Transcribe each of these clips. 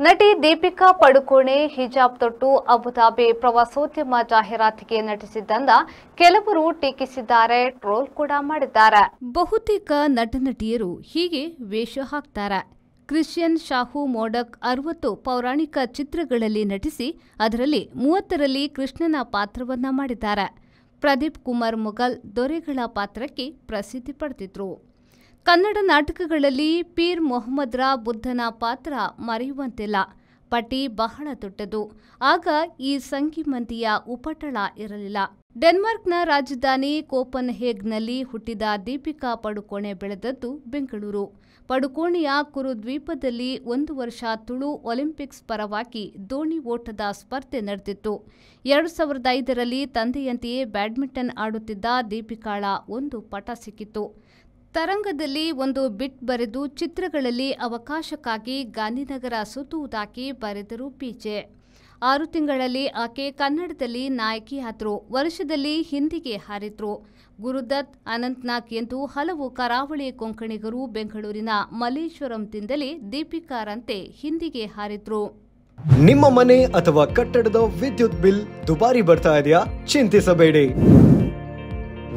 ನಟಿ ದೀಪಿಕಾ ಪಡುಕೋಣೆ ಹಿಜಾಬ್ ತೊಟ್ಟು ಅಬುಧಾಬಿ ಪ್ರವಾಸೋದ್ಯಮ ಜಾಹೀರಾತಿಗೆ ನಟಿಸಿದ್ದಂದ ಕೆಲವರು ಟೀಕಿಸಿದ್ದಾರೆ, ಟ್ರೋಲ್ ಕೂಡ ಮಾಡಿದ್ದಾರೆ. ಬಹುತೇಕ ನಟನಟಿಯರು ಹೀಗೆ ವೇಷ ಹಾಕ್ತಾರೆ. ಕ್ರಿಶ್ಚಿಯನ್ ಶಾಹು ಮೋಡಕ್ 60 ಪೌರಾಣಿಕ ಚಿತ್ರಗಳಲ್ಲಿ ನಟಿಸಿ ಅದರಲ್ಲಿ 30ರಲ್ಲಿ ಕೃಷ್ಣನ ಪಾತ್ರವನ್ನ ಮಾಡಿದ್ದಾರೆ. ಪ್ರದೀಪ್ ಕುಮಾರ್ ಮುಗಲ್ ದೊರೆಗಳ ಪಾತ್ರಕ್ಕೆ ಪ್ರಸಿದ್ಧಿ ಪಡೆದಿದ್ರು. ಕನ್ನಡ ನಾಟಕಗಳಲ್ಲಿ ಪೀರ್ ಮೊಹಮ್ಮದ್ರ ಬುದ್ಧನ ಪಾತ್ರ ಮರೆಯುವಂತಿಲ್ಲ. ಪಟ್ಟಿ ಬಹಳ ದೊಡ್ಡದು. ಆಗ ಈ ಸಂಗಿಮಂದಿಯ ಉಪಟಳ ಇರಲಿಲ್ಲ. ಡೆನ್ಮಾರ್ಕ್ನ ರಾಜಧಾನಿ ಕೋಪನ್ಹೇಗ್ನಲ್ಲಿ ಹುಟ್ಟಿದ ದೀಪಿಕಾ ಪಡುಕೋಣೆ ಬೆಳೆದದ್ದು ಬೆಂಗಳೂರು. ಪಡುಕೋಣೆಯ ಕುರುದ್ವೀಪದಲ್ಲಿ 1 ವರ್ಷ ತುಳು ಒಲಿಂಪಿಕ್ಸ್ ಪರವಾಗಿ ದೋಣಿ ಓಟದ ಸ್ಪರ್ಧೆ ನಡೆದಿತ್ತು. 2005ರಲ್ಲಿ ತಂದೆಯಂತೆಯೇ ಬ್ಯಾಡ್ಮಿಂಟನ್ ಆಡುತ್ತಿದ್ದ ದೀಪಿಕಾಳ ಒಂದು ಪಟ ಸಿಕ್ಕಿತ್ತು. ತರಂಗದಲ್ಲಿ ಒಂದು ಬಿಟ್ ಬರೆದು ಚಿತ್ರಗಳಲ್ಲಿ ಅವಕಾಶಕ್ಕಾಗಿ ಗಾಂಧಿನಗರ ಸುತ್ತುವುದಾಗಿ ಬರೆದರು ಪಿಜೆ. 6 ತಿಂಗಳಲ್ಲಿ ಆಕೆ ಕನ್ನಡದಲ್ಲಿ ನಾಯಕಿಯಾದರು. ವರ್ಷದಲ್ಲಿ ಹಿಂದಿಗೆ ಹಾರಿದ್ರು. ಗುರುದತ್, ಅನಂತ್ನಾಗ್ ಎಂದು ಹಲವು ಕರಾವಳಿ ಕೊಂಕಣಿಗರು ಬೆಂಗಳೂರಿನ ಮಲ್ಲೇಶ್ವರಂದಿಂದಲೇ ದೀಪಿಕಾರಂತೆ ಹಿಂದಿಗೆ ಹಾರಿದ್ರು. ನಿಮ್ಮ ಮನೆ ಅಥವಾ ಕಟ್ಟಡದ ವಿದ್ಯುತ್ ಬಿಲ್ ದುಬಾರಿ ಬರ್ತಾ ಇದೆಯಾ? ಚಿಂತಿಸಬೇಡಿ.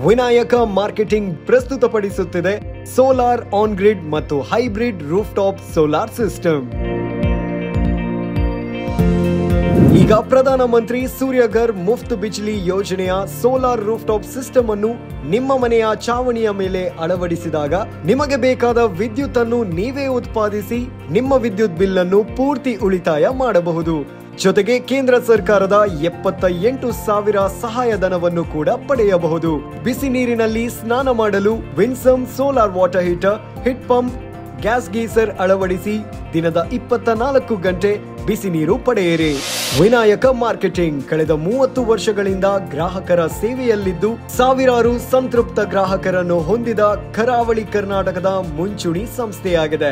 ವಿನಾಯಕ ಮಾರ್ಕೆಟಿಂಗ್ ಪ್ರಸ್ತುತಪಡಿಸುತ್ತಿದೆ ಸೋಲಾರ್ ಆನ್ ಗ್ರಿಡ್ ಮತ್ತು hybrid rooftop solar system. ಈಗ ಪ್ರಧಾನಮಂತ್ರಿ ಸೂರ್ಯಘರ್ ಮುಫ್ತ್ ಬಿಜ್ಲಿ ಯೋಜನೆಯ ಸೋಲಾರ್ ರೂಫ್ ಟಾಪ್ ಸಿಸ್ಟಮ್ ಅನ್ನು ನಿಮ್ಮ ಮನೆಯ ಚಾವಣಿಯ ಮೇಲೆ ಅಳವಡಿಸಿದಾಗ ನಿಮಗೆ ಬೇಕಾದ ವಿದ್ಯುತ್ ಅನ್ನು ನೀವೇ ಉತ್ಪಾದಿಸಿ ನಿಮ್ಮ ವಿದ್ಯುತ್ ಬಿಲ್ ಅನ್ನು ಪೂರ್ತಿ ಉಳಿತಾಯ ಮಾಡಬಹುದು. ಜೊತೆಗೆ ಕೇಂದ್ರ ಸರ್ಕಾರದ 78,000 ಸಹಾಯಧನವನ್ನು ಕೂಡ ಪಡೆಯಬಹುದು. ಬಿಸಿ ನೀರಿನಲ್ಲಿ ಸ್ನಾನ ಮಾಡಲು Winsome solar water heater, heat pump, gas geyser ಅಳವಡಿಸಿ ದಿನದ 24 ಗಂಟೆ ಬಿಸಿ ನೀರು ಪಡೆಯಿರಿ. ವಿನಾಯಕ ಮಾರ್ಕೆಟಿಂಗ್ ಕಳೆದ 30 ವರ್ಷಗಳಿಂದ ಗ್ರಾಹಕರ ಸೇವೆಯಲ್ಲಿದ್ದು ಸಾವಿರಾರು ಸಂತೃಪ್ತ ಗ್ರಾಹಕರನ್ನು ಹೊಂದಿದ ಕರಾವಳಿ ಕರ್ನಾಟಕದ ಮುಂಚೂಣಿ ಸಂಸ್ಥೆಯಾಗಿದೆ.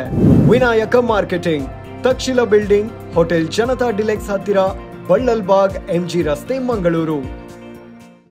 Vinayaka marketing, Takshila building, hotel Janata deluxe ಹತ್ತಿರ, ಬಳ್ಳಲ್ಬಾಗ್, MG ರಸ್ತೆ, ಮಂಗಳೂರು.